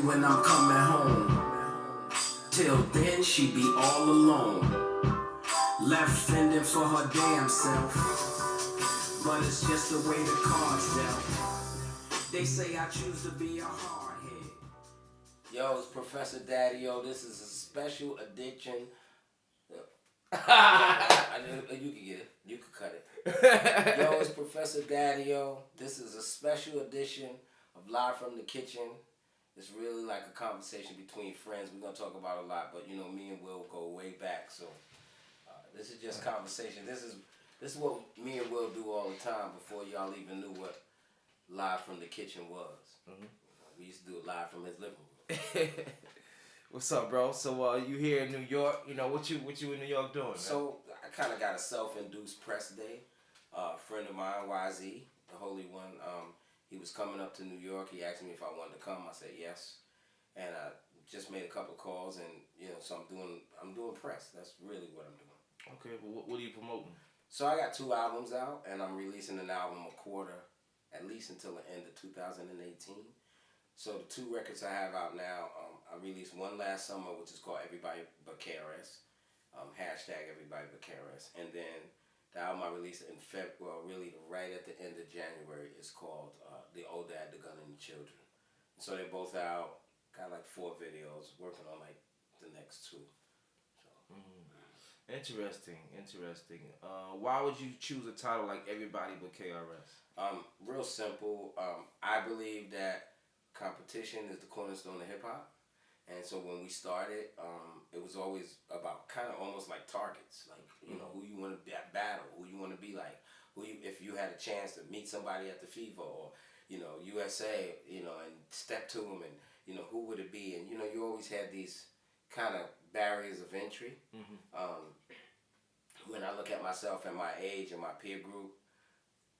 when I'm coming home. Till then, she be all alone. Left fending for her damn self. But it's just the way the cards dealt. They say I choose to be a hardhead. Yo, it's Professor Daddy-O. This is a special edition. You can get it. You can cut it. Yo, it's Professor Daddy-O. This is a special edition of Live from the Kitchen. It's really like a conversation between friends. We're going to talk about a lot, but you know, me and Will go way back. So this is just conversation. This is what me and Will do all the time before y'all even knew what Live from the Kitchen was. Mm-hmm. We used to do it live from his living room. What's up, bro? So you here in New York? You know what you in New York doing? Man? So I kind of got a self-induced press day. A friend of mine, YZ, the Holy One, he was coming up to New York. He asked me if I wanted to come. I said yes, and I just made a couple of calls, and so I'm doing press. That's really what I'm doing. Okay, but what are you promoting? So I got 2 albums out, and I'm releasing an album a quarter, at least until the end of 2018. So the 2 records I have out now, I released one last summer, which is called Everybody But KRS, hashtag Everybody But KRS. And then the album I released in February, really right at the end of January, is called The Old Dad, The Gun, and the Children. So they're both out, got like 4 videos, working on like the next 2. So. Interesting. Why would you choose a title like Everybody But KRS? Real simple. I believe that competition is the cornerstone of hip-hop. And so when we started, it was always about kind of almost like targets, like, who you want to battle, who you want to be like, if you had a chance to meet somebody at the FIFA or, USA, and step to them and, who would it be? And, you always had these kind of barriers of entry. When I look at myself and my age and my peer group,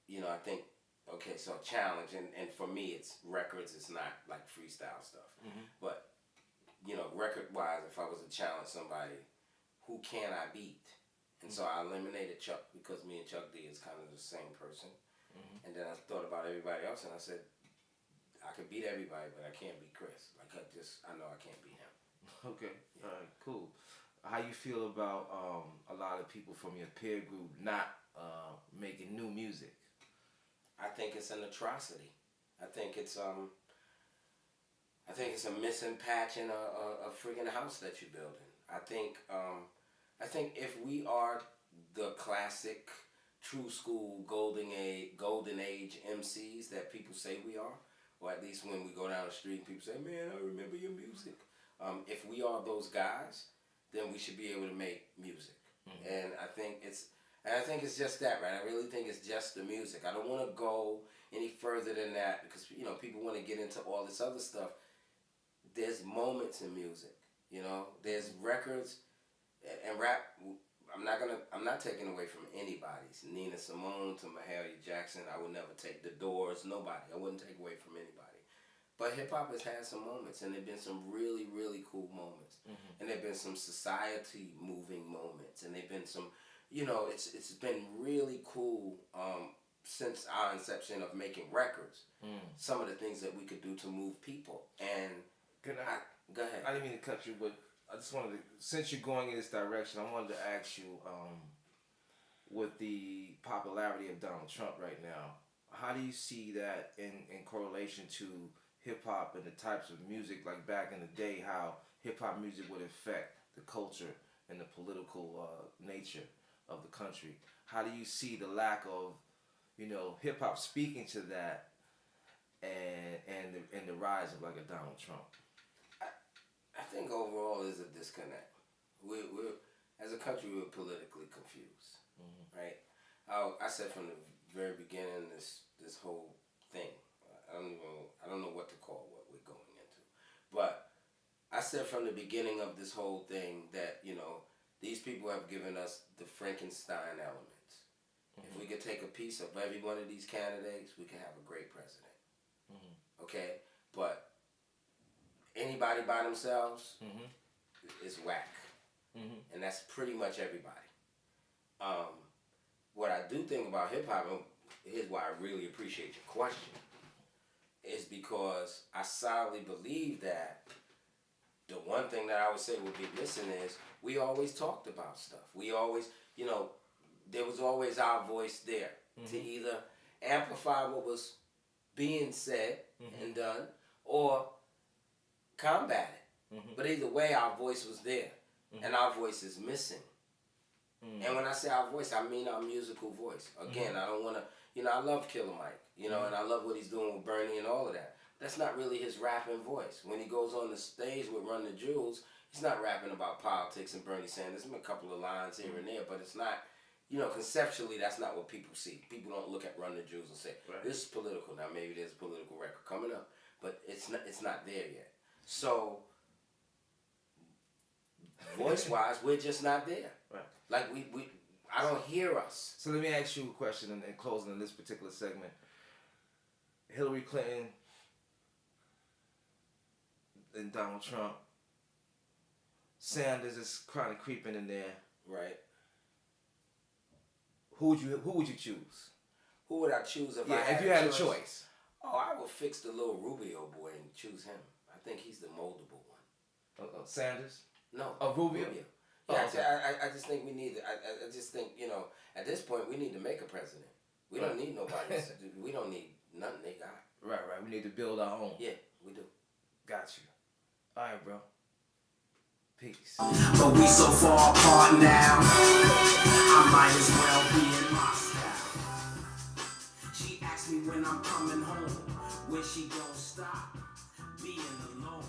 I think, okay, so challenge, and for me it's records, it's not like freestyle stuff. But, record-wise, if I was to challenge somebody, who can I beat? And so I eliminated Chuck because me and Chuck D is kind of the same person. And then I thought about everybody else and I said, I could beat everybody, but I can't beat Chris. Like, I know I can't beat him. Okay, yeah. All right, cool. How you feel about a lot of people from your peer group not making new music? I think it's an atrocity. I think it's a missing patch in a friggin' house that you're building. I think if we are the classic, true school, golden age MCs that people say we are, or at least when we go down the street, people say, "Man, I remember your music." If we are those guys, then we should be able to make music. And I think it's just that, right? I really think it's just the music. I don't want to go any further than that because, people want to get into all this other stuff. There's moments in music, There's records and rap. I'm not taking away from anybody's. Nina Simone to Mahalia Jackson. I would never take The Doors. Nobody. I wouldn't take away from anybody. But hip-hop has had some moments, and there have been some really, really cool moments. And there have been some society-moving moments, and there have been some, it's been really cool since our inception of making records. Some of the things that we could do to move people. And go ahead. I didn't mean to cut you, but I just wanted to, since you're going in this direction, I wanted to ask you, with the popularity of Donald Trump right now, how do you see that in correlation to hip-hop and the types of music, like back in the day, how hip-hop music would affect the culture and the political nature of the country? How do you see the lack of, hip-hop speaking to that and the rise of like a Donald Trump? I think overall there's a disconnect. We're as a country, we're politically confused, right? I said from the very beginning, this whole thing, I don't know what to call what we're going into, but I said from the beginning of this whole thing that these people have given us the Frankenstein elements. If we could take a piece of every one of these candidates, we could have a great president. Okay, but anybody by themselves is whack. And that's pretty much everybody. What I do think about hip-hop, and here's why I really appreciate your question, is because I solidly believe that the one thing that I would say would be missing is we always talked about stuff. We always, there was always our voice there to either amplify what was being said and done or combat it. But either way, our voice was there, and our voice is missing. And when I say our voice, I mean our musical voice. Again, I don't want to, I love Killer Mike, and I love what he's doing with Bernie and all of that. That's not really his rapping voice. When he goes on the stage with Run the Jewels, he's not rapping about politics and Bernie Sanders. There's a couple of lines here and there, but it's not, conceptually, that's not what people see. People don't look at Run the Jewels and say, this is political. Now, maybe there's a political record coming up, but it's not there yet. So, voice-wise, we're just not there. Right. Like, I don't hear us. So let me ask you a question in closing in this particular segment. Hillary Clinton and Donald Trump. Sanders is kind of creeping in there. Right. Who would you choose? Who would I choose if you had a choice? Oh, I would fix the little Rubio boy and choose him. I think he's the moldable one. Sanders? No. Oh, Rubio? Yeah, I just think we need. I just think at this point we need to make a president. We don't need nobody. We don't need nothing they got. Right. We need to build our own. Yeah, we do. Got you. All right, bro. Peace. But we so far apart now, I might as well be in Moscow. She asked me when I'm coming home, when she don't stop being alone.